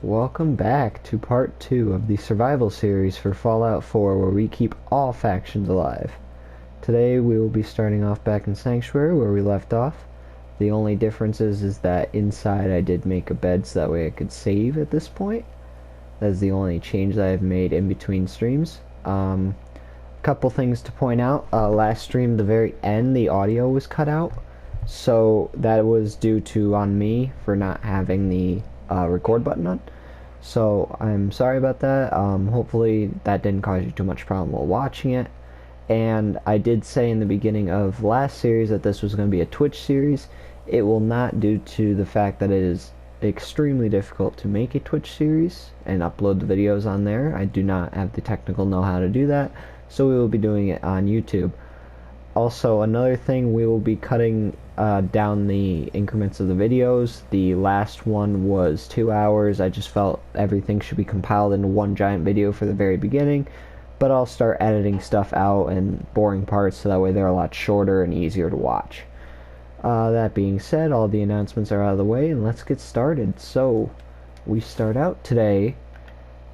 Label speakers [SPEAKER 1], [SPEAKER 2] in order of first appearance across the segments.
[SPEAKER 1] Welcome back to part 2 of the survival series for Fallout 4, where we keep all factions alive. Today we will be starting off back in Sanctuary where we left off. The only difference is that inside I did make a bed so that way I could save at this point. That is the only change that I've made in between streams. Couple things to point out. Last stream, the very end, the audio was cut out. So that was due to on me for not having the record button on. So I'm sorry about that. Hopefully that didn't cause you too much problem while watching it. And I did say in the beginning of last series that this was going to be a Twitch series. It will not, due to the fact that it is extremely difficult to make a Twitch series and upload the videos on there. I do not have the technical know-how to do that, so we will be doing it on YouTube. Also, another thing, we will be cutting down the increments of the videos. The last one was 2 hours. I just felt everything should be compiled into one giant video for the very beginning, but I'll start editing stuff out and boring parts so that way they're a lot shorter and easier to watch. That being said, all the announcements are out of the way, and let's get started. So, we start out today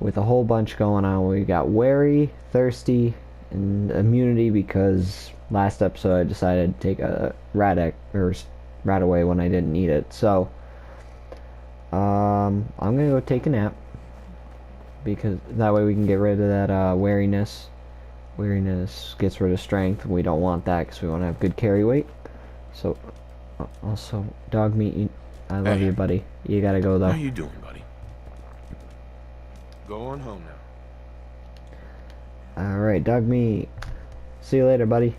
[SPEAKER 1] with a whole bunch going on. We got wary, thirsty, and immunity because last episode I decided to take a rat away when I didn't need it. So I'm gonna go take a nap because that way we can get rid of that wariness. Wariness gets rid of strength, and we don't want that because we want to have good carry weight. So also dog meat. I love you, buddy. You gotta go though.
[SPEAKER 2] How you doing, buddy? Go on home now.
[SPEAKER 1] Alright, dog meat. See you later, buddy.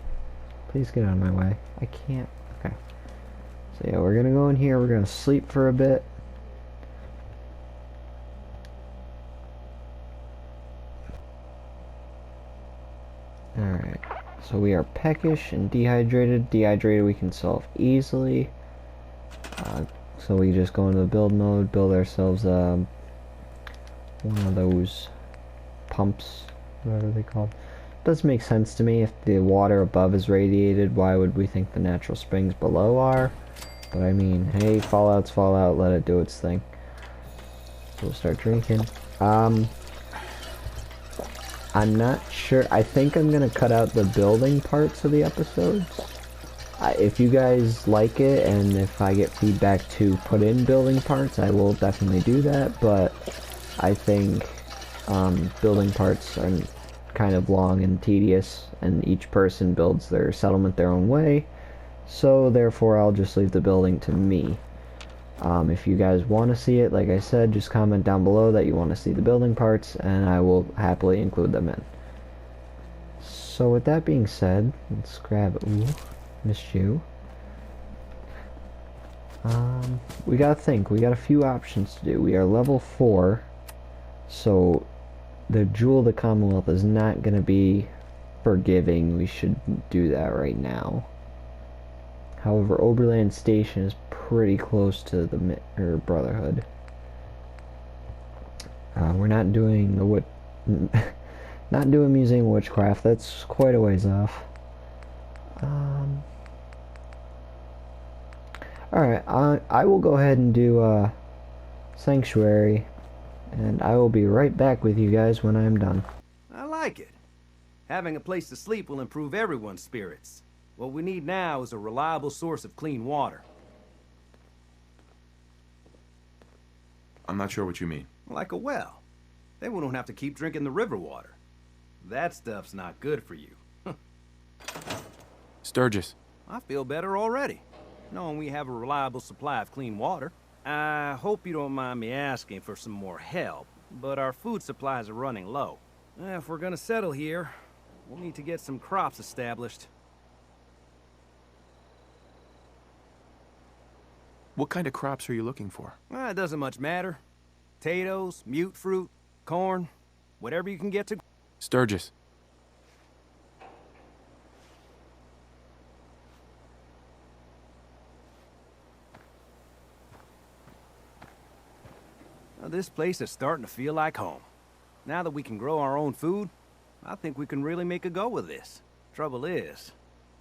[SPEAKER 1] Please get out of my way. I can't. Okay. So yeah, we're gonna go in here. We're gonna sleep for a bit. Alright. So we are peckish and dehydrated. Dehydrated we can solve easily. So we just go into the build mode, build ourselves one of those pumps, whatever they're called. Does make sense to me. If the water above is radiated, why would we think the natural springs below are? But I mean, hey, Fallout's Fallout, let it do its thing. So we'll start drinking. I'm not sure. I think I'm gonna cut out the building parts of the episodes. If you guys like it, and if I get feedback to put in building parts, I will definitely do that, but I think building parts are kind of long and tedious, and each person builds their settlement their own way, so therefore I'll just leave the building to me. If you guys want to see it, like I said, just comment down below that you want to see the building parts, and I will happily include them in. So with that being said, let's grab... Ooh, missed you. We gotta think. We got a few options to do. We are level 4, so the Jewel of the Commonwealth is not going to be forgiving. We should do that right now. However, Oberland Station is pretty close to the Brotherhood. We're not doing the not doing Museum of Witchcraft. That's quite a ways off. Alright, I will go ahead and do Sanctuary. And I will be right back with you guys when I'm done.
[SPEAKER 3] I like it. Having a place to sleep will improve everyone's spirits. What we need now is a reliable source of clean water.
[SPEAKER 2] I'm not sure what you mean.
[SPEAKER 3] Like a well. Then we don't have to keep drinking the river water. That stuff's not good for you.
[SPEAKER 2] Sturgis.
[SPEAKER 3] I feel better already, knowing we have a reliable supply of clean water. I hope you don't mind me asking for some more help, but our food supplies are running low. If we're gonna settle here, we'll need to get some crops established.
[SPEAKER 2] What kind of crops are you looking for?
[SPEAKER 3] It doesn't much matter. Potatoes, mute fruit, corn, whatever you can get to.
[SPEAKER 2] Sturgis.
[SPEAKER 3] This place is starting to feel like home. Now that we can grow our own food, I think we can really make a go of this. Trouble is,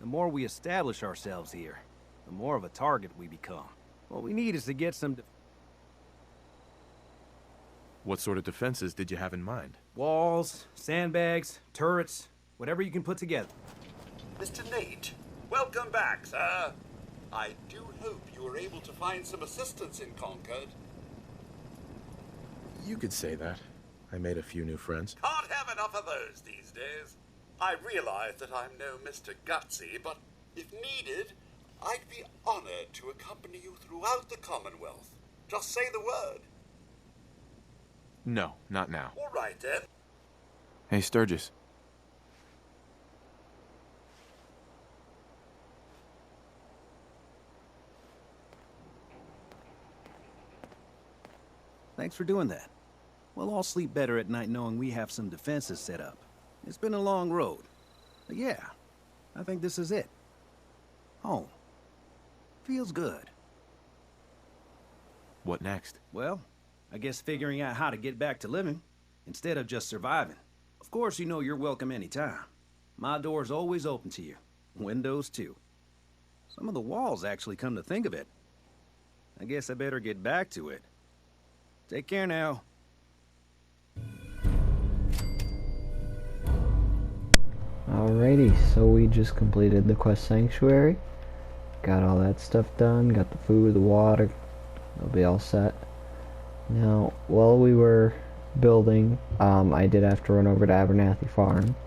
[SPEAKER 3] the more we establish ourselves here, the more of a target we become. What we need is to get some...
[SPEAKER 2] What sort of defenses did you have in mind?
[SPEAKER 3] Walls, sandbags, turrets, whatever you can put together.
[SPEAKER 4] Mr. Nate, welcome back, sir. I do hope you were able to find some assistance in Concord.
[SPEAKER 2] You could say that. I made a few new friends.
[SPEAKER 4] Can't have enough of those these days. I realize that I'm no Mr. Gutsy, but if needed, I'd be honored to accompany you throughout the Commonwealth. Just say the word.
[SPEAKER 2] No, not now.
[SPEAKER 4] All right, then.
[SPEAKER 2] Hey, Sturgis.
[SPEAKER 3] Thanks for doing that. We'll all sleep better at night knowing we have some defenses set up. It's been a long road. But yeah, I think this is it. Home. Feels good.
[SPEAKER 2] What next?
[SPEAKER 3] Well, I guess figuring out how to get back to living, instead of just surviving. Of course, you know you're welcome anytime. My door's always open to you. Windows, too. Some of the walls actually, come to think of it. I guess I better get back to it. Take care now.
[SPEAKER 1] Alrighty, so we just completed the quest sanctuary. Got all that stuff done, got the food, the water. It'll be all set. Now, while we were building, I did have to run over to Abernathy farm.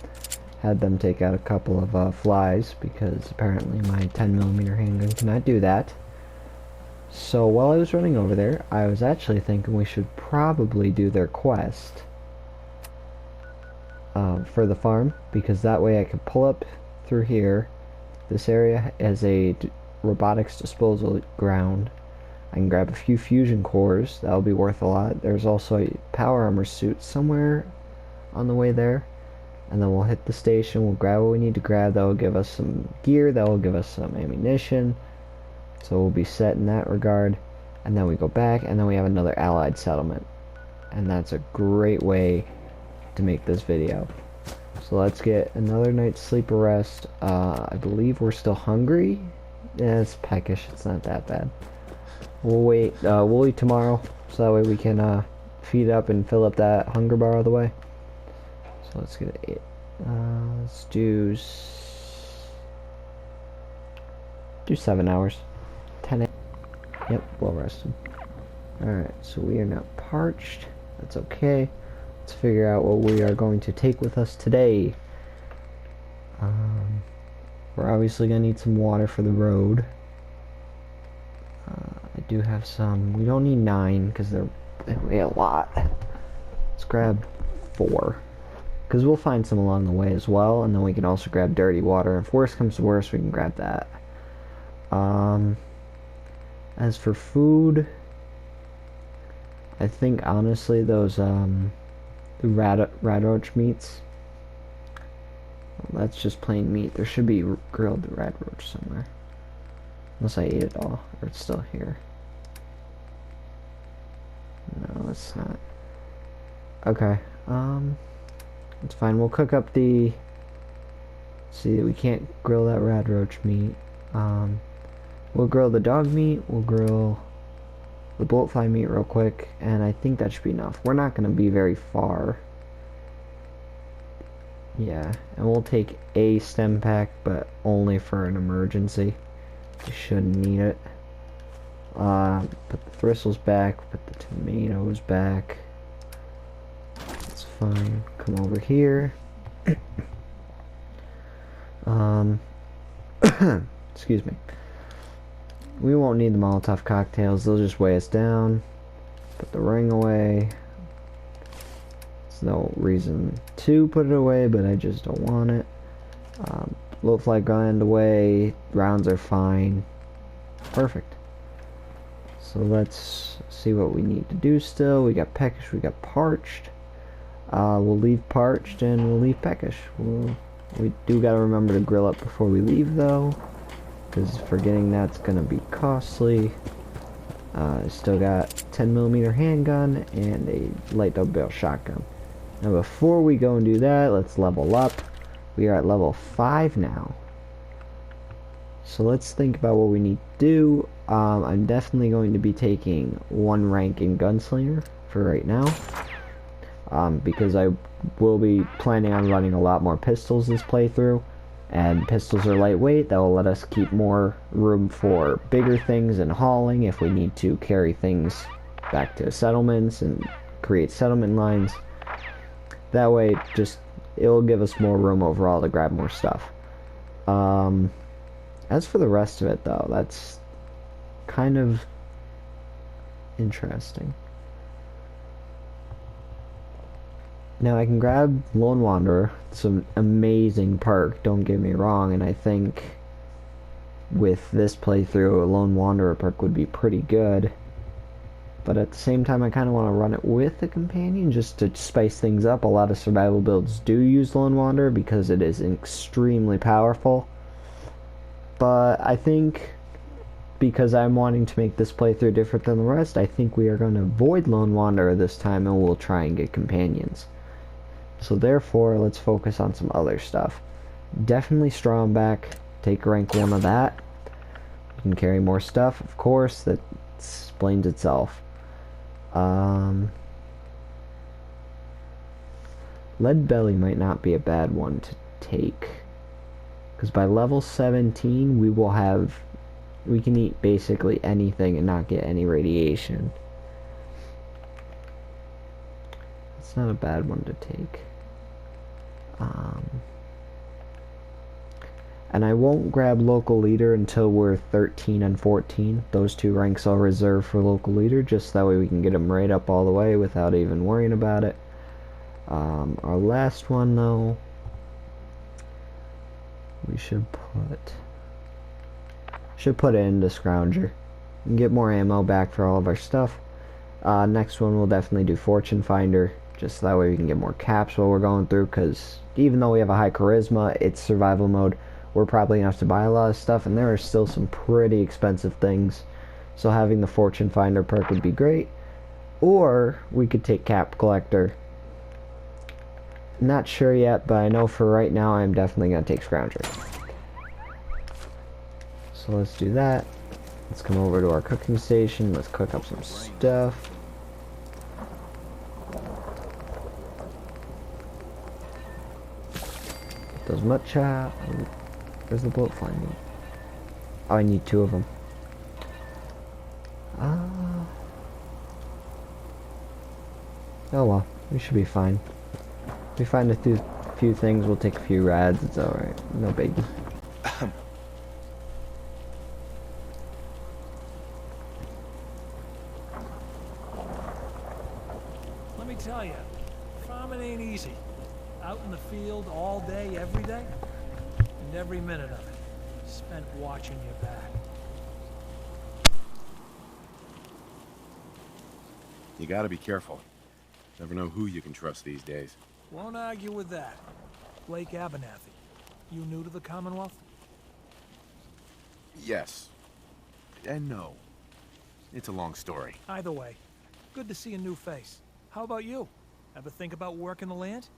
[SPEAKER 1] Had them take out a couple of flies because apparently my 10mm handgun cannot do that. So while I was running over there, I was actually thinking we should probably do their quest for the farm, because that way I could pull up through here. This area has a robotics disposal ground. I can grab a few fusion cores. That'll be worth a lot. There's also a power armor suit somewhere on the way there. And then we'll hit the station. We'll grab what we need to grab. That will give us some gear. That will give us some ammunition. So we'll be set in that regard. And then we go back, and then we have another allied settlement. And that's a great way to make this video. So let's get another night's sleep or rest. I believe we're still hungry. Yeah, it's peckish. It's not that bad. We'll wait. We'll eat tomorrow, so that way we can feed up and fill up that hunger bar all the way. So let's get it. Let's do 7 hours. 10 a.m. Yep, well rested. Alright, so we are now parched. That's okay. Let's figure out what we are going to take with us today. We're obviously going to need some water for the road. I do have some. We don't need 9 because they weigh a lot. Let's grab 4. Because we'll find some along the way as well. And then we can also grab dirty water. If worse comes to worse, we can grab that. As for food, I think honestly those the radroach meats, well, that's just plain meat. There should be grilled radroach somewhere, unless I ate it all or it's still here. No, it's not. Okay, it's fine. We'll cook up the. See, we can't grill that radroach meat. We'll grill the dog meat, we'll grill the bloatfly meat real quick, and I think that should be enough. We're not going to be very far. Yeah, and we'll take a stem pack, but only for an emergency. We shouldn't need it. Put the thistles back, put the tomatoes back. That's fine. Come over here. Excuse me. We won't need the Molotov cocktails, they'll just weigh us down. Put the ring away. There's no reason to put it away, but I just don't want it. Bloatfly gland away, rounds are fine. Perfect. So let's see what we need to do still. We got peckish, we got parched. We'll leave parched and we'll leave peckish. We do gotta remember to grill up before we leave though, because forgetting that's gonna be costly. Still got 10mm handgun and a light double barrel shotgun. Now before we go and do that, let's level up. We are at level 5 now. So let's think about what we need to do. I'm definitely going to be taking 1 rank in gunslinger for right now. because I will be planning on running a lot more pistols this playthrough, and pistols are lightweight. That will let us keep more room for bigger things and hauling if we need to carry things back to settlements and create settlement lines. That way, it'll give us more room overall to grab more stuff. As for the rest of it, though, that's kind of interesting. Now I can grab Lone Wanderer. It's an amazing perk, don't get me wrong, and I think with this playthrough a Lone Wanderer perk would be pretty good. But at the same time I kind of want to run it with a companion just to spice things up. A lot of survival builds do use Lone Wanderer because it is extremely powerful. But I think because I'm wanting to make this playthrough different than the rest, I think we are going to avoid Lone Wanderer this time and we'll try and get companions. So therefore, let's focus on some other stuff. Definitely Stromback. Take rank 1 of that. You can carry more stuff, of course. That explains itself. Lead Belly might not be a bad one to take. Because by level 17, we can eat basically anything and not get any radiation. It's not a bad one to take. And I won't grab Local Leader until we're 13 and 14. Those 2 ranks I'll reserve for Local Leader, just that way we can get them right up all the way without even worrying about it. Our last one, though, we should put it into Scrounger and get more ammo back for all of our stuff. Next one we'll definitely do Fortune Finder, just that way we can get more caps while we're going through, because even though we have a high charisma, it's survival mode. We're probably going to have to buy a lot of stuff, and there are still some pretty expensive things. So having the Fortune Finder perk would be great. Or we could take Cap Collector. Not sure yet, but I know for right now I'm definitely going to take Scrounger. So let's do that. Let's come over to our cooking station. Let's cook up some stuff. Those matcha. Where's the bullet fly meat? Oh, I need 2 of them. Oh well, we should be fine. If we find a few things, we'll take a few rads. It's alright. No biggie.
[SPEAKER 5] Let me tell you, farming ain't easy. Out in the field all day, every day, and every minute of it spent watching your back.
[SPEAKER 2] You gotta be careful. Never know who you can trust these days.
[SPEAKER 5] Won't argue with that. Blake Abernathy, you new to the Commonwealth?
[SPEAKER 2] Yes. And no. It's a long story.
[SPEAKER 5] Either way, good to see a new face. How about you? Ever think about working the land?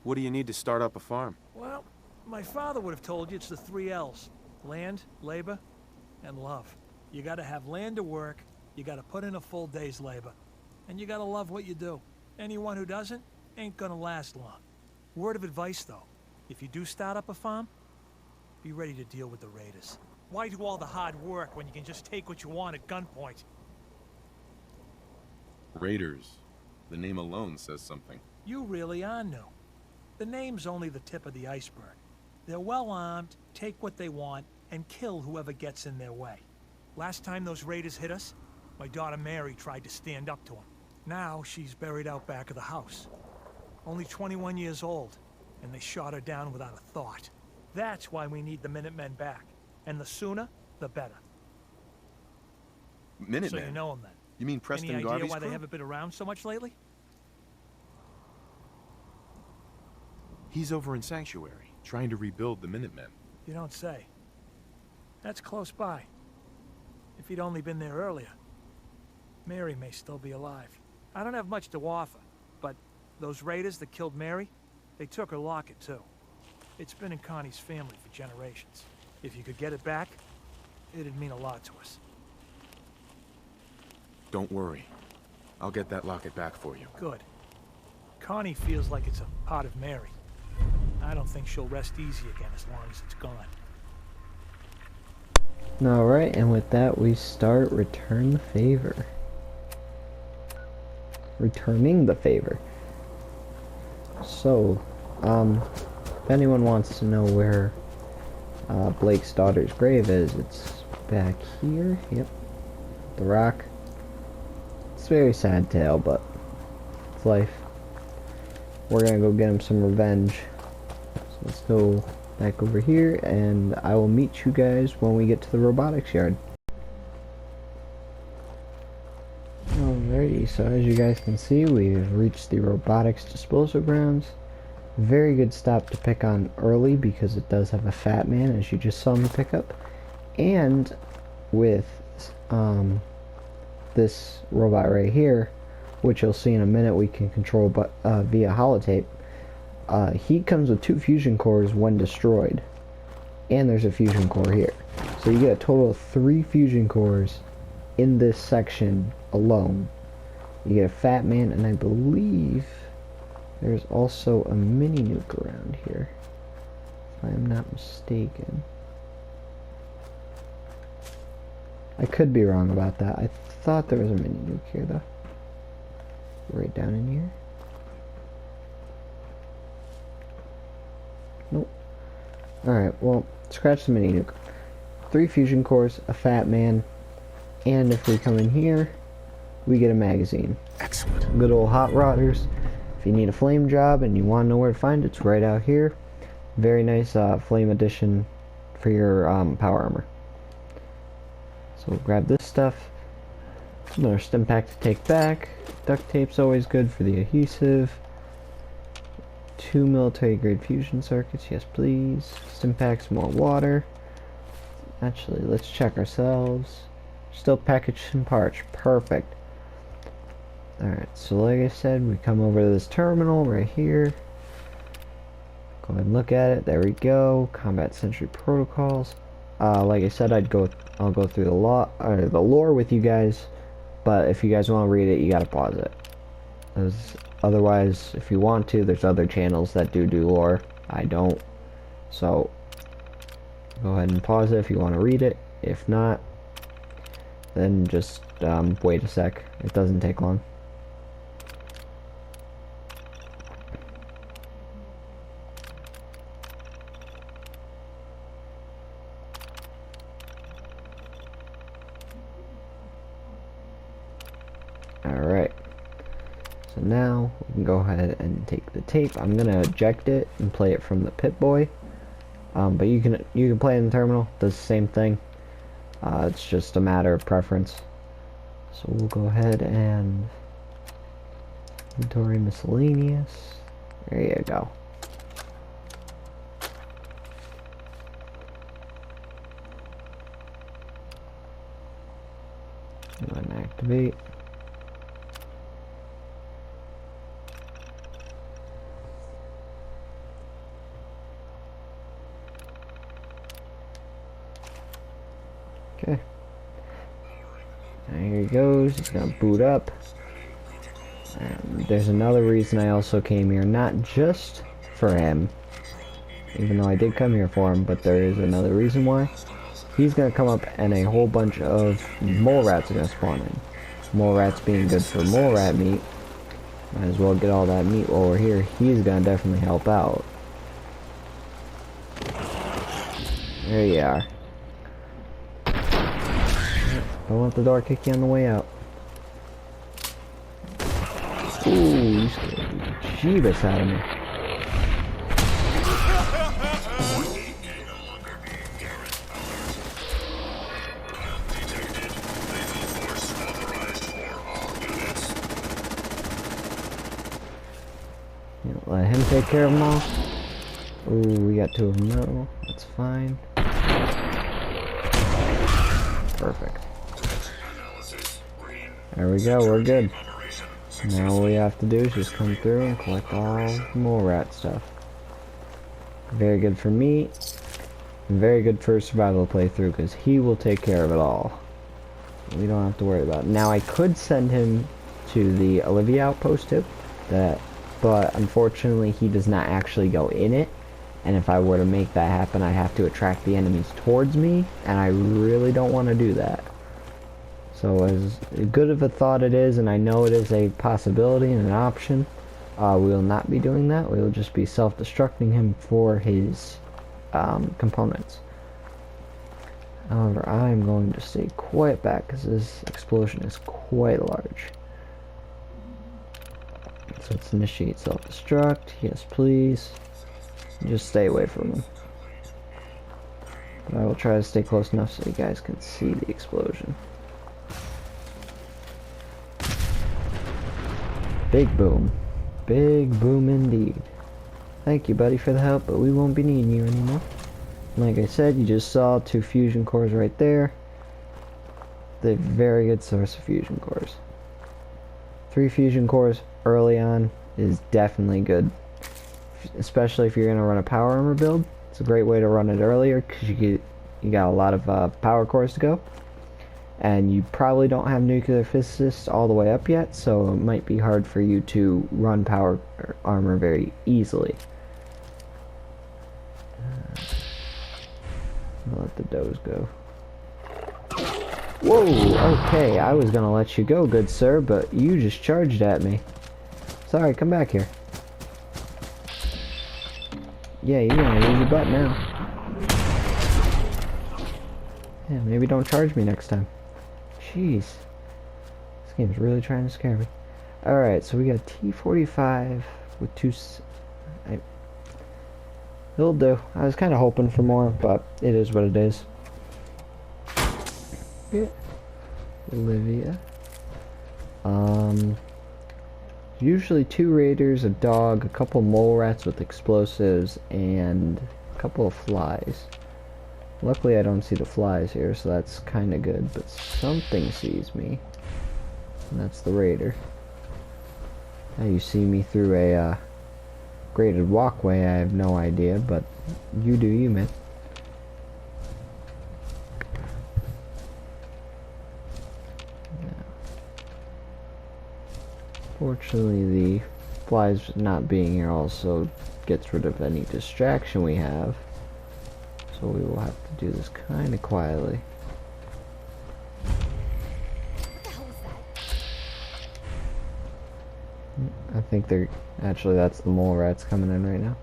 [SPEAKER 2] What do you need to start up a farm?
[SPEAKER 5] Well, my father would have told you it's the 3 L's. Land, labor, and love. You gotta have land to work, you gotta put in a full day's labor, and you gotta love what you do. Anyone who doesn't ain't gonna last long. Word of advice, though. If you do start up a farm, be ready to deal with the raiders. Why do all the hard work when you can just take what you want at gunpoint?
[SPEAKER 2] Raiders. The name alone says something.
[SPEAKER 5] You really are new. The name's only the tip of the iceberg. They're well armed, take what they want, and kill whoever gets in their way. Last time those raiders hit us, my daughter Mary tried to stand up to them. Now she's buried out back of the house. Only 21 years old, and they shot her down without a thought. That's why we need the Minutemen back. And the sooner, the better.
[SPEAKER 2] Minutemen?
[SPEAKER 5] So you know them then.
[SPEAKER 2] You mean Preston
[SPEAKER 5] Any idea
[SPEAKER 2] Garvey's
[SPEAKER 5] why
[SPEAKER 2] crew?
[SPEAKER 5] they haven't been around so much lately?
[SPEAKER 2] He's over in Sanctuary, trying to rebuild the Minutemen.
[SPEAKER 5] You don't say. That's close by. If he'd only been there earlier. Mary may still be alive. I don't have much to offer, but those raiders that killed Mary, they took her locket too. It's been in Connie's family for generations. If you could get it back, it'd mean a lot to us.
[SPEAKER 2] Don't worry. I'll get that locket back for you.
[SPEAKER 5] Good. Connie feels like it's a pot of Mary. I don't think she'll rest easy again as long as it's gone.
[SPEAKER 1] Alright, and with that we start Return the Favor. Returning the favor. So, if anyone wants to know where Blake's daughter's grave is, it's back here. Yep. The rock. It's a very sad tale, but it's life. We're gonna go get him some revenge. So let's go back over here, and I will meet you guys when we get to the robotics yard. Alrighty, so as you guys can see, we've reached the robotics disposal grounds. Very good stop to pick on early because it does have a fat man, as you just saw me pick up. And with this robot right here, which you'll see in a minute, we can control via holotape. He comes with 2 fusion cores when destroyed, and there's a fusion core here. So you get a total of 3 fusion cores in this section alone. You get a fat man, and I believe there's also a mini nuke around here, if I am not mistaken. I could be wrong about that. I thought there was a mini nuke here though. Right down in here. Nope. Alright, well, scratch the mini nuke. 3 fusion cores, a fat man, and if we come in here, we get a magazine.
[SPEAKER 2] Excellent.
[SPEAKER 1] Good old hot rodders. If you need a flame job and you want to know where to find it, it's right out here. Very nice flame addition for your power armor. So we'll grab this stuff. Another stim pack to take back. Duct tape's always good for the adhesive. 2 military grade fusion circuits, yes please. Stim packs, more water. Actually, let's check ourselves. Still packaged in parts, perfect. Alright, so like I said, we come over to this terminal right here. Go ahead and look at it. There we go. Combat Sentry Protocols. Like I said, I'll go through the lore with you guys, but if you guys want to read it, you gotta pause it. Otherwise, if you want to, there's other channels that do lore. I don't. So go ahead and pause it if you want to read it. If not, then just wait a sec. It doesn't take long. Alright, so now we can go ahead and take the tape. I'm gonna eject it and play it from the Pip-Boy, but you can play it in the terminal. Does the same thing. It's just a matter of preference. So we'll go ahead and inventory miscellaneous. There you go. Go ahead and activate. Okay. And here he goes. He's gonna boot up. And there's another reason I also came here, not just for him, even though I did come here for him, but there is another reason why. He's gonna come up and a whole bunch of mole rats are gonna spawn in. Mole rats being good for mole rat meat. Might as well get all that meat while we're here. He's gonna definitely help out. There you are. Don't let the door kick you on the way out. Ooh, you scared the Jeebus out of me. You know, let him take care of them all. Ooh, we got 2 of them now. That's fine. Perfect. There we go, we're good. Now all we have to do is just come through and collect all the mole rat stuff. Very good for me. And very good for a survival playthrough, because he will take care of it all. We don't have to worry about it. Now I could send him to the Olivia outpost too. But unfortunately he does not actually go in it. And if I were to make that happen, I have to attract the enemies towards me, and I really don't want to do that. So as good of a thought it is, and I know it is a possibility and an option, we will not be doing that. We will just be self-destructing him for his components. However, I'm going to stay quite back because this explosion is quite large. So let's initiate self-destruct. Yes, please. Just stay away from him. But I will try to stay close enough so you guys can see the explosion. Big boom. Big boom indeed. Thank you, buddy, for the help, but we won't be needing you anymore. Like I said, you just saw 2 fusion cores right there. They're a very good source of fusion cores. 3 fusion cores early on is definitely good. Especially if you're going to run a power armor build. It's a great way to run it earlier because you got a lot of power cores to go. And you probably don't have nuclear physicists all the way up yet, so it might be hard for you to run power armor very easily. I'll let the does go. Whoa, okay, I was gonna let you go, good sir, but you just charged at me. Sorry, come back here. Yeah, you're gonna lose your butt now. Yeah, maybe don't charge me next time. Jeez. This game's really trying to scare me. Alright, so we got T-45 with 2... It'll do. I was kind of hoping for more, but it is what it is. Yeah. Olivia. Usually 2 raiders, a dog, a couple mole rats with explosives, and a couple of flies. Luckily I don't see the flies here, so that's kind of good, but something sees me. And that's the raider. Now you see me through a graded walkway, I have no idea, but you do you, man. Fortunately, the flies not being here also gets rid of any distraction we have. So we will have to do this kind of quietly.
[SPEAKER 6] What the hell was that?
[SPEAKER 1] I think they're... Actually, that's the mole rats coming in right now.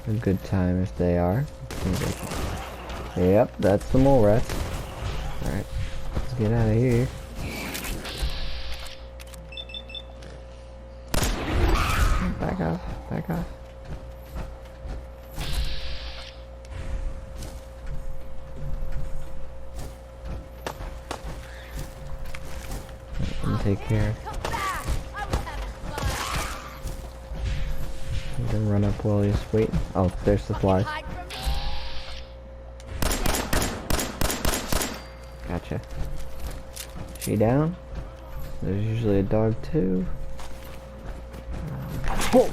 [SPEAKER 1] A good time if they are. Yep, that's the mole rats. Alright, let's get out of here. Back off, back off. Let me take care. You can run up while he's waiting. Oh, there's the flies. Gotcha. She down? There's usually a dog too. Whoa!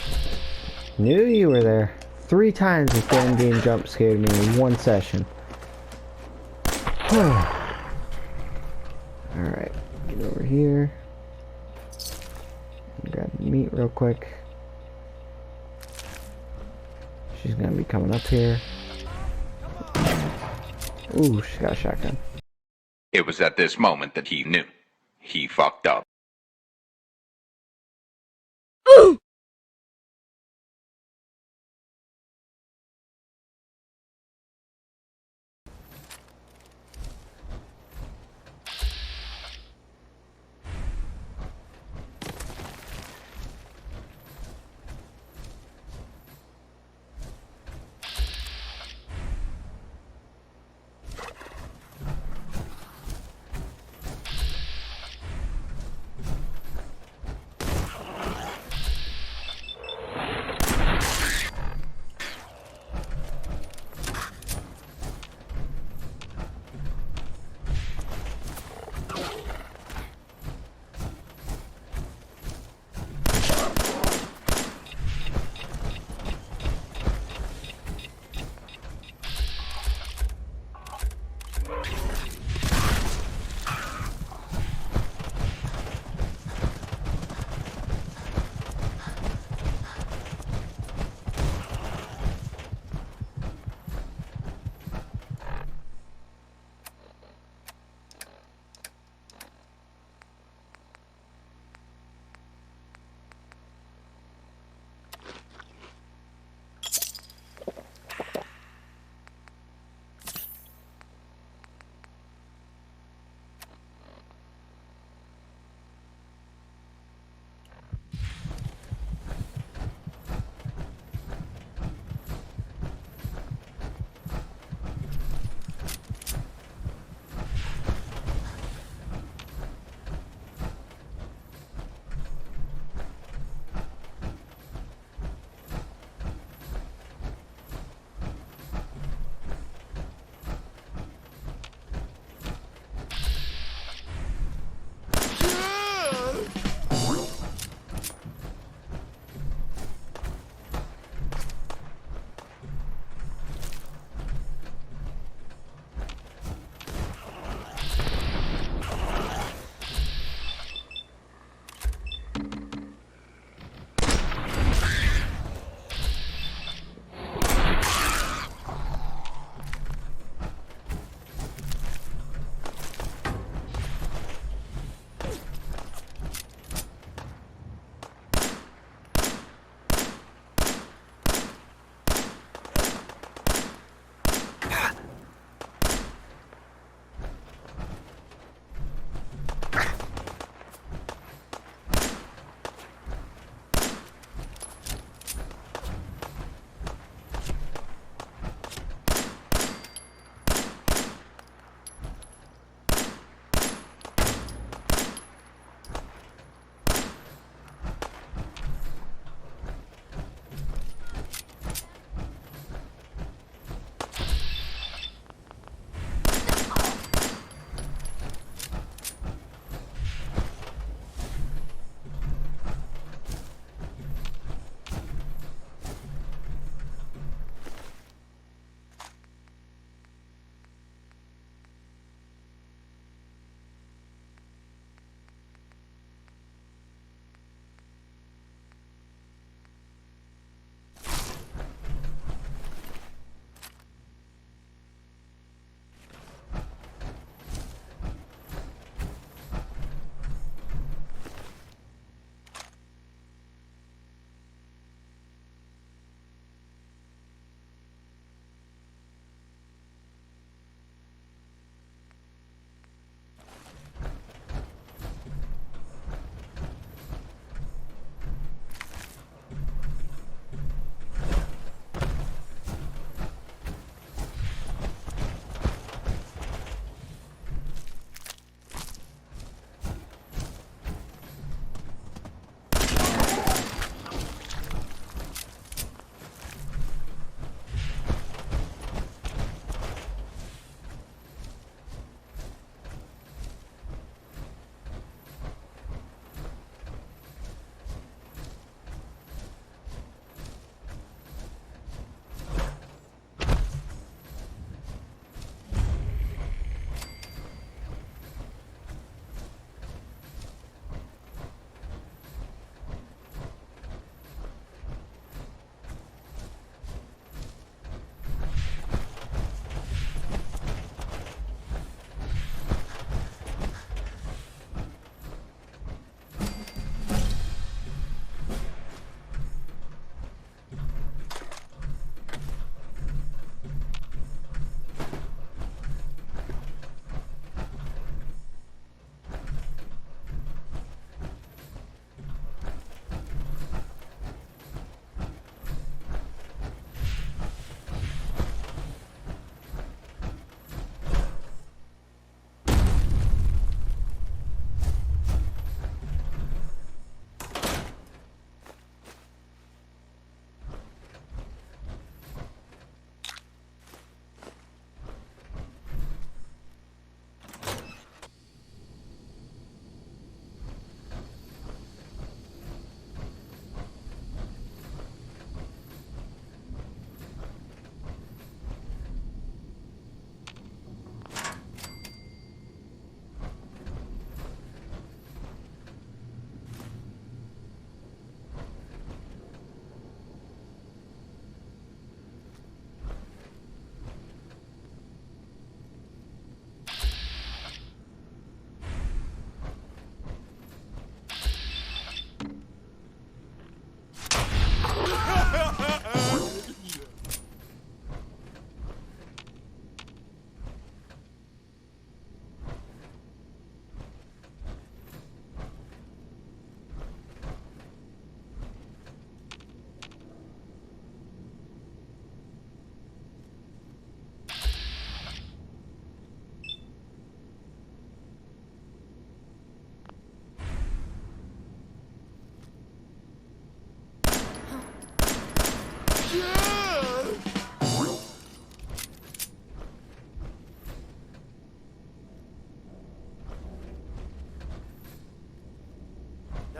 [SPEAKER 1] Knew you were there. 3 times this damn game jump scared me in 1 session. Alright, get over here. Grab the meat real quick. She's gonna be coming up here. Ooh, she got a shotgun.
[SPEAKER 7] It was at this moment that he knew. He fucked up.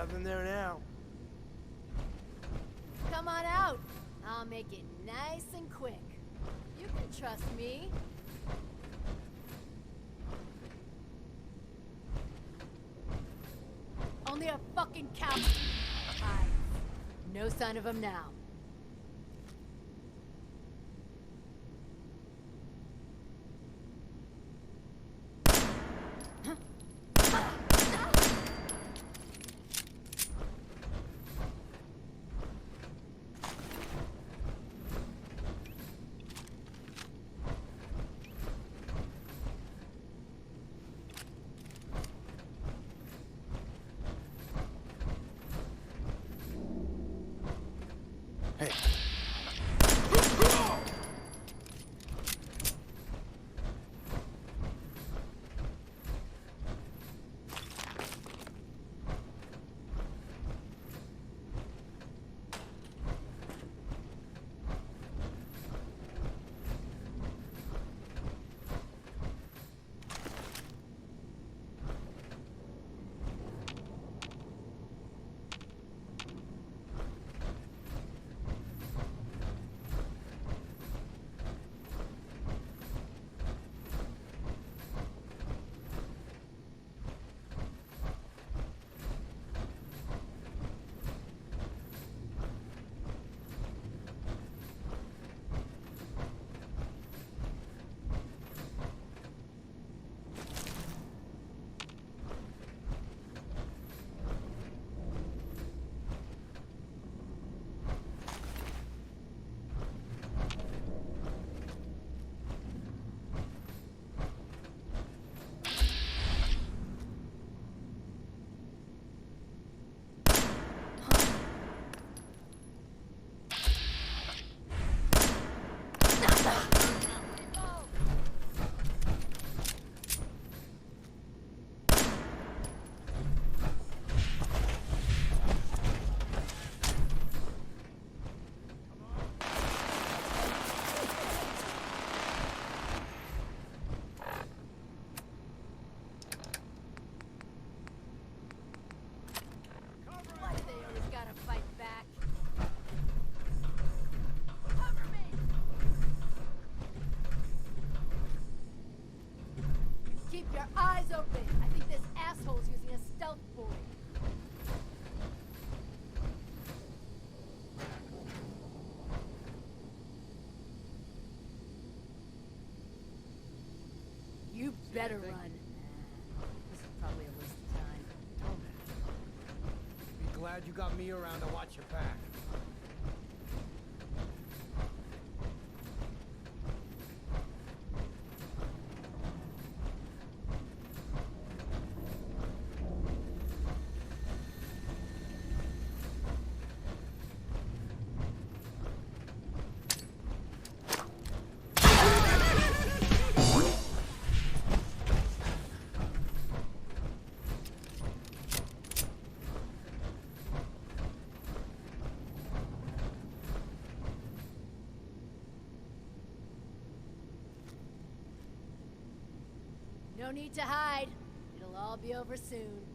[SPEAKER 8] Nothing there now.
[SPEAKER 6] Come on out. I'll make it nice and quick. You can trust me. Only a fucking cow. Hi. No sign of him now. Why do they always gotta fight back? Cover me! Keep your eyes open. I think this asshole's using a stealth boy. You better run. This is probably a waste of time.
[SPEAKER 8] Be glad you got me around to watch your back.
[SPEAKER 6] No need to hide. It'll all be over soon.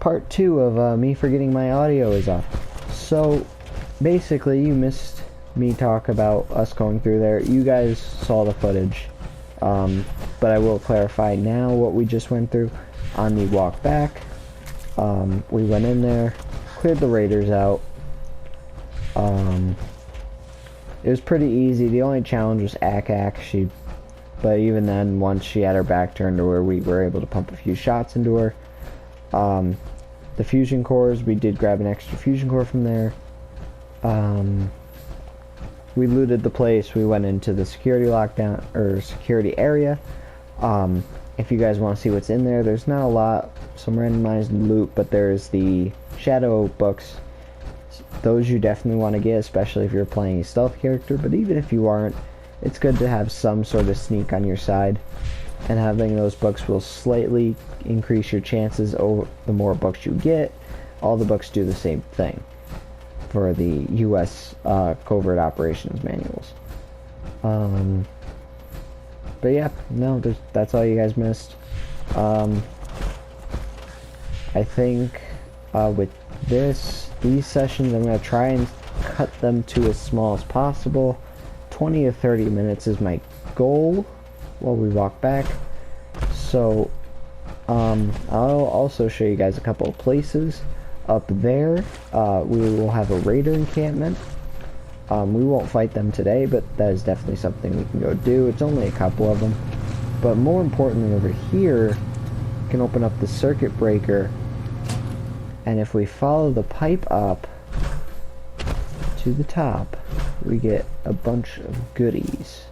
[SPEAKER 1] part 2 of me forgetting my audio is off. So, basically, you missed me talk about us going through there. You guys saw the footage, but I will clarify now what we just went through. On the walk back, we went in there, cleared the raiders out. It was pretty easy. The only challenge was Ak. But even then, once she had her back turned to her, we were able to pump a few shots into her. The fusion cores, we did grab an extra fusion core from there. We looted the place. We went into the security lockdown, or security area. If you guys want to see what's in there, there's not a lot, some randomized loot, but there's the shadow books. Those you definitely want to get, especially if you're playing a stealth character, but even if you aren't, it's good to have some sort of sneak on your side, and having those books will slightly increase your chances over the more books you get. All the books do the same thing for the U.S. Covert Operations manuals. But yeah, no, that's all you guys missed. I think with these sessions, I'm going to try and cut them to as small as possible. 20 to 30 minutes is my goal while we walk back. So I'll also show you guys a couple of places. Up there, we will have a raider encampment. We won't fight them today, but that is definitely something we can go do. It's only a couple of them. But more importantly, over here, we can open up the circuit breaker. And if we follow the pipe up to the top, we get a bunch of goodies.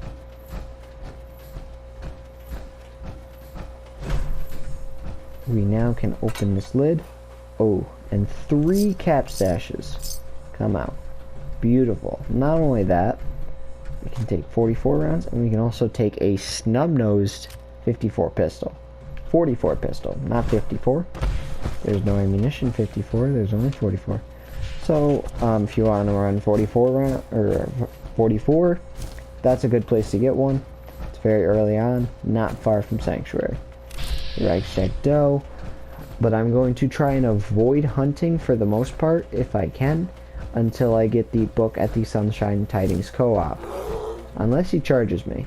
[SPEAKER 1] We now can open this lid. Oh, and 3 cap stashes come out. Beautiful. Not only that, we can take 44 rounds, and we can also take a snub-nosed 54 pistol. 44 pistol, not 54. There's no ammunition 54, there's only 44. So, if you want to run 44, that's a good place to get one. It's very early on, not far from Sanctuary. Reichstag Doe. But I'm going to try and avoid hunting for the most part, if I can, until I get the book at the Sunshine Tidings co-op. Unless he charges me.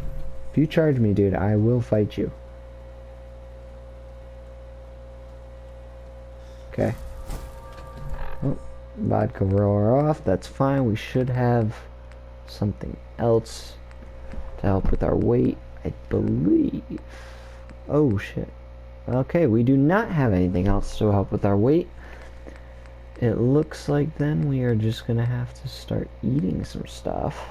[SPEAKER 1] If you charge me, dude, I will fight you. Okay. Oh, vodka roller off. That's fine. We should have something else to help with our weight, I believe. Oh, shit. Okay, we do not have anything else to help with our weight. It looks like then we are just gonna have to start eating some stuff.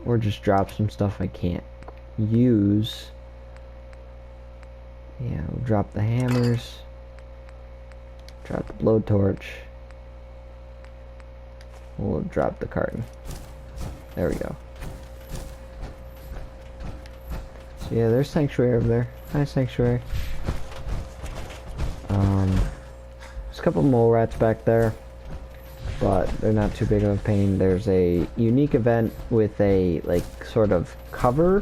[SPEAKER 1] Or just drop some stuff I can't use. Yeah, we'll drop the hammers. Drop the blowtorch. We'll drop the carton. There we go. So yeah, there's Sanctuary over there. Hi, Sanctuary. There's a couple mole rats back there, but they're not too big of a pain. There's a unique event with a, like, sort of cover.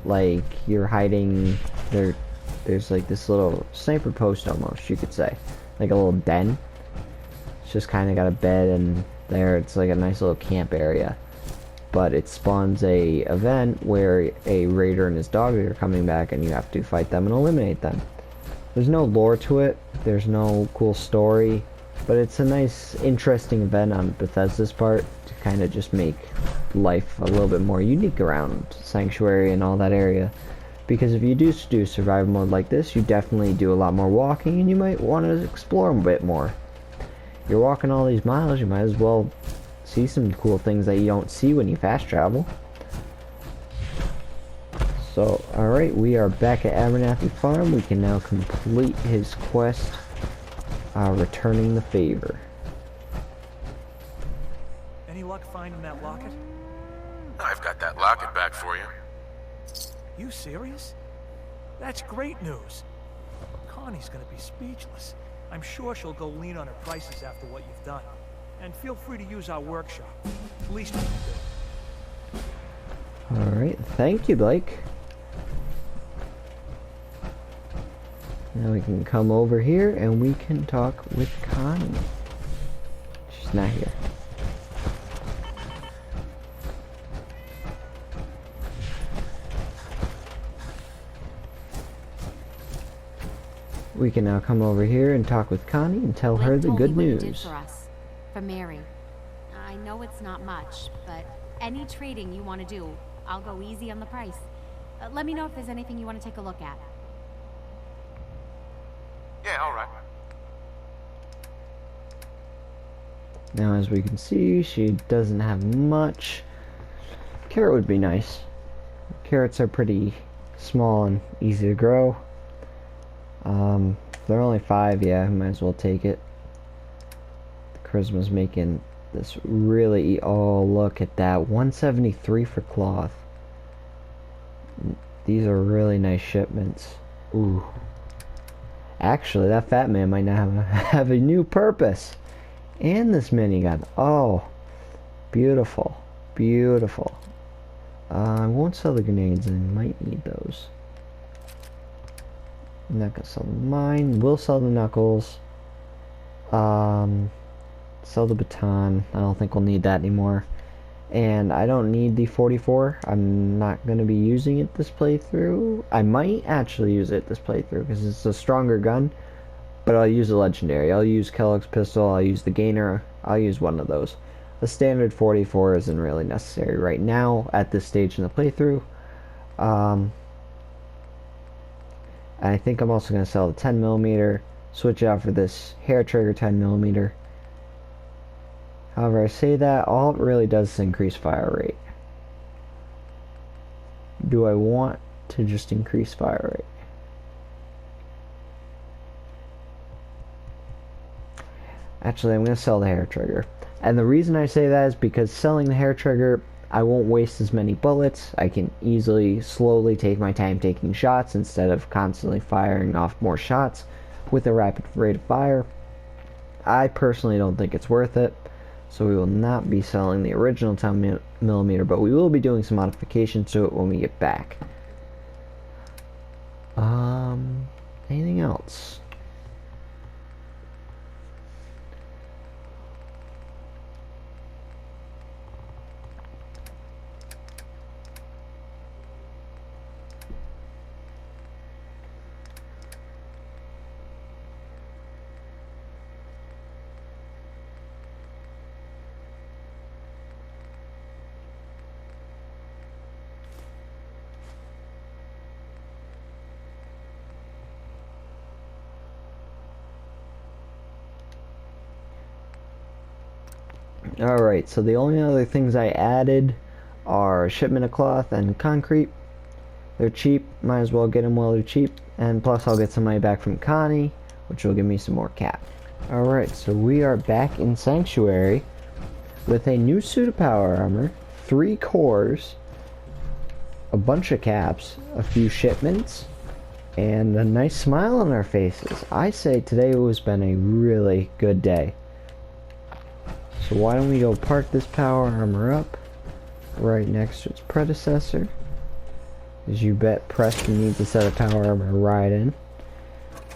[SPEAKER 1] Like, you're hiding there. There's like this little sniper post almost, you could say. Like a little den. It's just kind of got a bed and there. It's like a nice little camp area. But it spawns a event where a raider and his dog are coming back and you have to fight them and eliminate them. There's no lore to it, there's no cool story, but it's a nice, interesting event on Bethesda's part to kind of just make life a little bit more unique around Sanctuary and all that area. Because if you do survival mode like this, you definitely do a lot more walking and you might want to explore a bit more. You're walking all these miles, you might as well see some cool things that you don't see when you fast travel. So, alright, we are back at Abernathy Farm. We can now complete his quest, returning the favor.
[SPEAKER 5] Any luck finding that locket?
[SPEAKER 2] I've got that locket back for you.
[SPEAKER 5] You serious? That's great news. Connie's gonna be speechless. I'm sure she'll go lean on her prices after what you've done. And feel free to use our workshop. Least we can do.
[SPEAKER 1] Alright, thank you, Blake. Now we can come over here and we can talk with Connie. She's not here. We can now come over here and talk with Connie and tell her the good
[SPEAKER 9] What you did
[SPEAKER 1] news.
[SPEAKER 9] for us, for Mary. I know it's not much, but any trading you want to do, I'll go easy on the price. Let me know if there's anything you want to take a look at.
[SPEAKER 2] Yeah, all right.
[SPEAKER 1] Now, as we can see, she doesn't have much. Carrot would be nice. Carrots are pretty small and easy to grow. They're only 5, yeah, might as well take it. The charisma's making this really, oh, look at that, 173 for cloth. These are really nice shipments. Ooh. Actually, that fat man might now have a new purpose. And this minigun. Oh, beautiful, beautiful. I won't sell the grenades, I might need those. I'm not gonna sell the mine. We'll sell the knuckles. Sell the baton. I don't think we'll need that anymore. And I don't need the 44. I'm not gonna be using it this playthrough. I might actually use it this playthrough because it's a stronger gun. But I'll use a legendary. I'll use Kellogg's pistol. I'll use the gainer. I'll use one of those. The standard 44 isn't really necessary right now at this stage in the playthrough. I think I'm also going to sell the 10mm, switch out for this hair trigger 10mm. However, I say that, all it really does is increase fire rate. Do I want to just increase fire rate? Actually, I'm going to sell the hair trigger. And the reason I say that is because selling the hair trigger, I won't waste as many bullets. I can easily, slowly take my time taking shots instead of constantly firing off more shots with a rapid rate of fire. I personally don't think it's worth it, so we will not be selling the original 10mm, but we will be doing some modifications to it when we get back. Anything else? Alright, so the only other things I added are shipment of cloth and concrete. They're cheap, might as well get them while they're cheap, and plus I'll get some money back from Connie, which will give me some more cap. Alright, so we are back in Sanctuary with a new suit of power armor, 3 cores, a bunch of caps, a few shipments, and a nice smile on our faces. I say today has been a really good day. So why don't we go park this power armor up right next to its predecessor. As you bet Preston needs a set of power armor to ride in.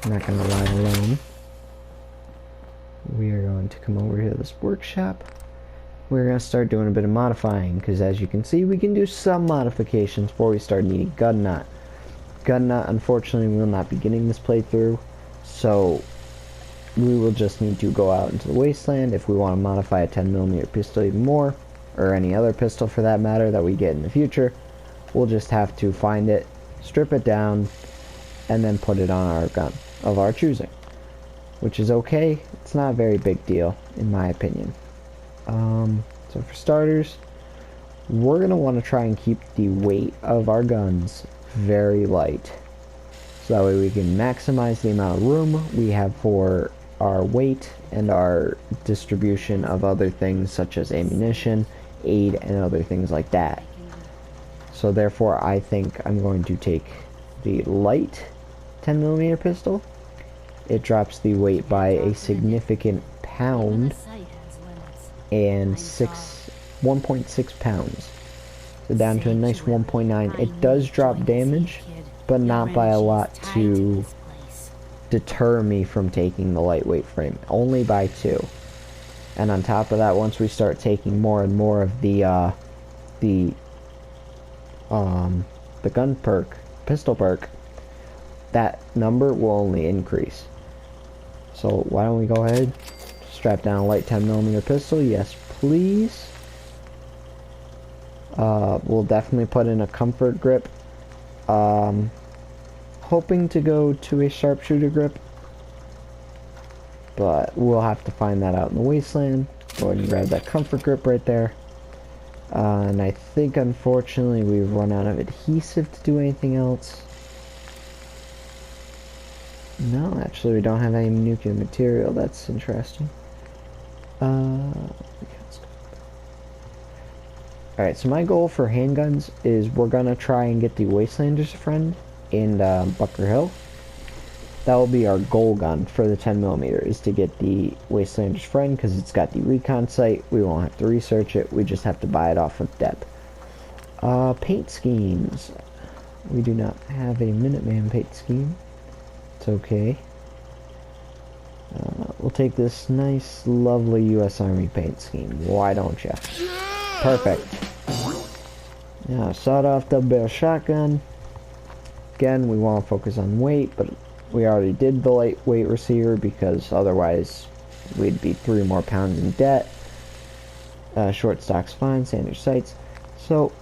[SPEAKER 1] I'm not going to ride alone. We are going to come over here to this workshop. We're going to start doing a bit of modifying, because as you can see, we can do some modifications before we start needing gun nut. Gun nut, unfortunately, will not be getting this playthrough, so we will just need to go out into the wasteland if we want to modify a 10mm pistol even more, or any other pistol for that matter that we get in the future. We'll just have to find it, strip it down, and then put it on our gun of our choosing, which is okay. It's not a very big deal in my opinion. So for starters, we're going to want to try and keep the weight of our guns very light, so that way we can maximize the amount of room we have for our weight and our distribution of other things such as ammunition, aid, and other things like that. So therefore I think I'm going to take the light 10mm pistol. It drops the weight by a significant pound and 1.6 pounds. So down to a nice 1.9. It does drop damage, but not by a lot to deter me from taking the lightweight frame, only by 2. And on top of that, once we start taking more and more of the gun perk, pistol perk, that number will only increase. So why don't we go ahead, strap down a light 10mm pistol, yes please. We'll definitely put in a comfort grip. Hoping to go to a sharpshooter grip, but we'll have to find that out in the wasteland. Go ahead and grab that comfort grip right there. And I think unfortunately we've run out of adhesive to do anything else. No, actually we don't have any nuclear material. That's interesting. Alright, so my goal for handguns is we're gonna try and get the Wastelander's Friend in Bunker Hill. That will be our goal gun for the 10mm, is to get the Wastelander's Friend, because it's got the recon sight. We won't have to research it, we just have to buy it off of depth. Paint schemes. We do not have a Minuteman paint scheme. It's okay. We'll take this nice, lovely U.S. Army paint scheme. Why don't you? Perfect. Now, sawed-off double-barrel shotgun. Again, we want to focus on weight, but we already did the lightweight receiver because otherwise we'd be 3 more pounds in debt. Short stock's fine, standard sights. So,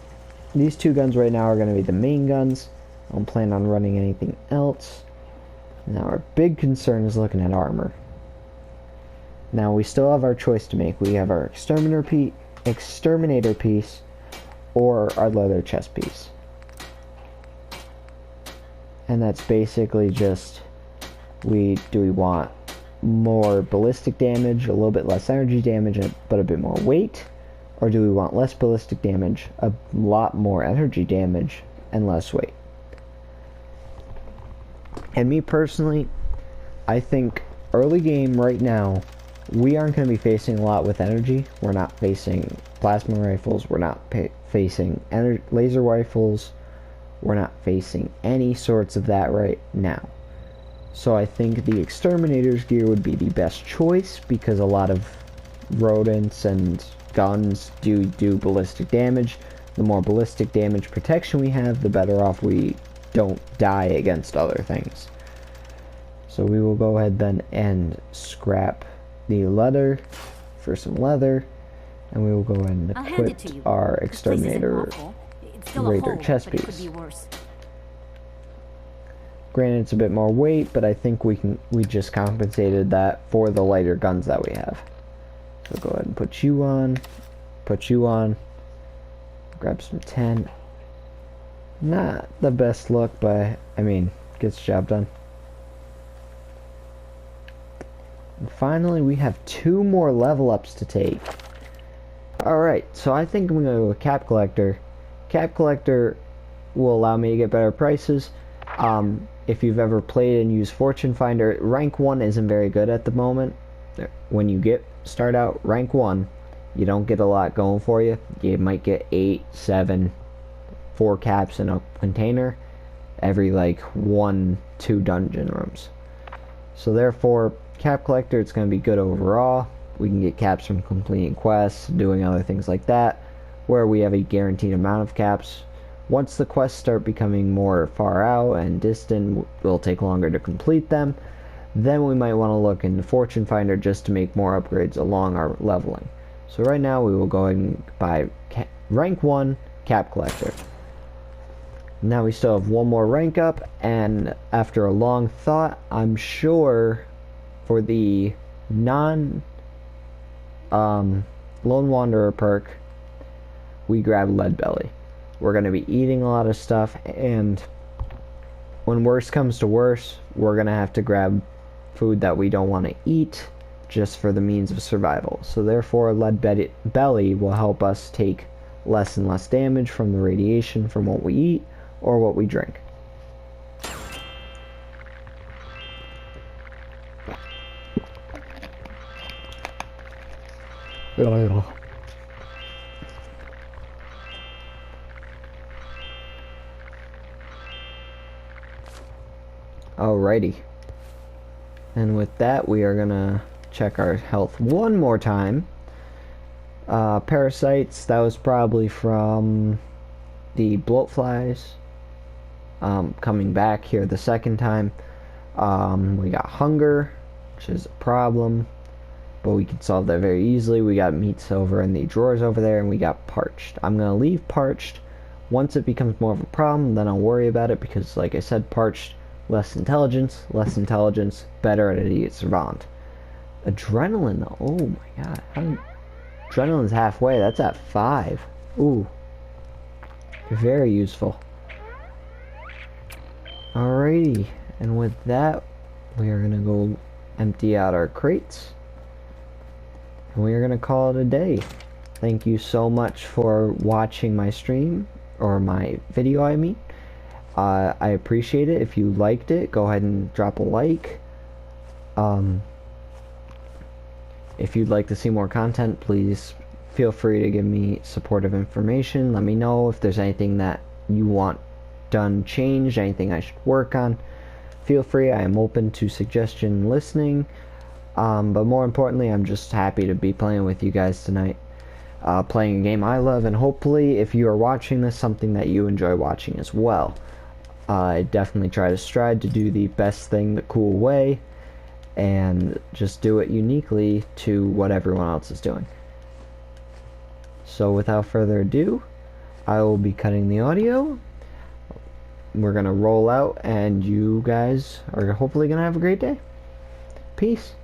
[SPEAKER 1] these 2 guns right now are going to be the main guns. I don't plan on running anything else. Now, our big concern is looking at armor. Now, we still have our choice to make. We have our exterminator piece or our leather chest piece. And that's basically just, do we want more ballistic damage, a little bit less energy damage, but a bit more weight? Or do we want less ballistic damage, a lot more energy damage, and less weight? And me personally, I think early game right now, we aren't going to be facing a lot with energy. We're not facing plasma rifles. We're not facing laser rifles. We're not facing any sorts of that right now. So I think the Exterminator's gear would be the best choice, because a lot of rodents and guns do ballistic damage. The more ballistic damage protection we have, the better off we don't die against other things. So we will go ahead then and scrap the leather for some leather, and we will go ahead and equip our Exterminator Raider chest piece. Granted, it's a bit more weight, but I think we just compensated that for the lighter guns that we have. So go ahead and put you on, grab some 10. Not the best look, but I mean, gets the job done. And finally, we have 2 more level ups to take. Alright, so I think I'm going to go with Cap Collector. Cap Collector will allow me to get better prices. If you've ever played and used Fortune Finder, rank 1 isn't very good at the moment. When you start out rank 1, you don't get a lot going for you. You might get 8, 7, 4 caps in a container every like 1-2 dungeon rooms. So therefore, Cap Collector, it's going to be good overall. We can get caps from completing quests, doing other things like that, where we have a guaranteed amount of caps. Once the quests start becoming more far out and distant, will take longer to complete them, then we might want to look into Fortune Finder just to make more upgrades along our leveling. So right now we will go ahead and buy rank 1 Cap Collector. Now we still have 1 more rank up, and after a long thought, I'm sure for the Lone Wanderer perk, we grab Lead Belly. We're going to be eating a lot of stuff, and when worse comes to worse, we're going to have to grab food that we don't want to eat just for the means of survival. So therefore, Lead Belly will help us take less and less damage from the radiation from what we eat or what we drink. Alrighty. And with that, we are gonna check our health one more time. Parasites, that was probably from the bloatflies coming back here the second time. We got hunger, which is a problem, but we can solve that very easily. We got meats over in the drawers over there, and we got parched. I'm gonna leave parched. Once it becomes more of a problem, then I'll worry about it, because like I said, parched, less intelligence, better at idiot savant. Adrenaline though, oh my god. Adrenaline's halfway, that's at 5. Ooh. Very useful. Alrighty, and with that, we are gonna go empty out our crates. And we are gonna call it a day. Thank you so much for watching my stream, or my video I mean. I appreciate it. If you liked it, go ahead and drop a like. If you'd like to see more content, please feel free to give me supportive information. Let me know if there's anything that you want done, changed, anything I should work on. Feel free, I am open to suggestion listening. But more importantly, I'm just happy to be playing with you guys tonight. Playing a game I love, and hopefully if you are watching this, something that you enjoy watching as well. I definitely try to strive to do the best thing the cool way, and just do it uniquely to what everyone else is doing. So without further ado, I will be cutting the audio. We're gonna roll out, and you guys are hopefully gonna have a great day. Peace.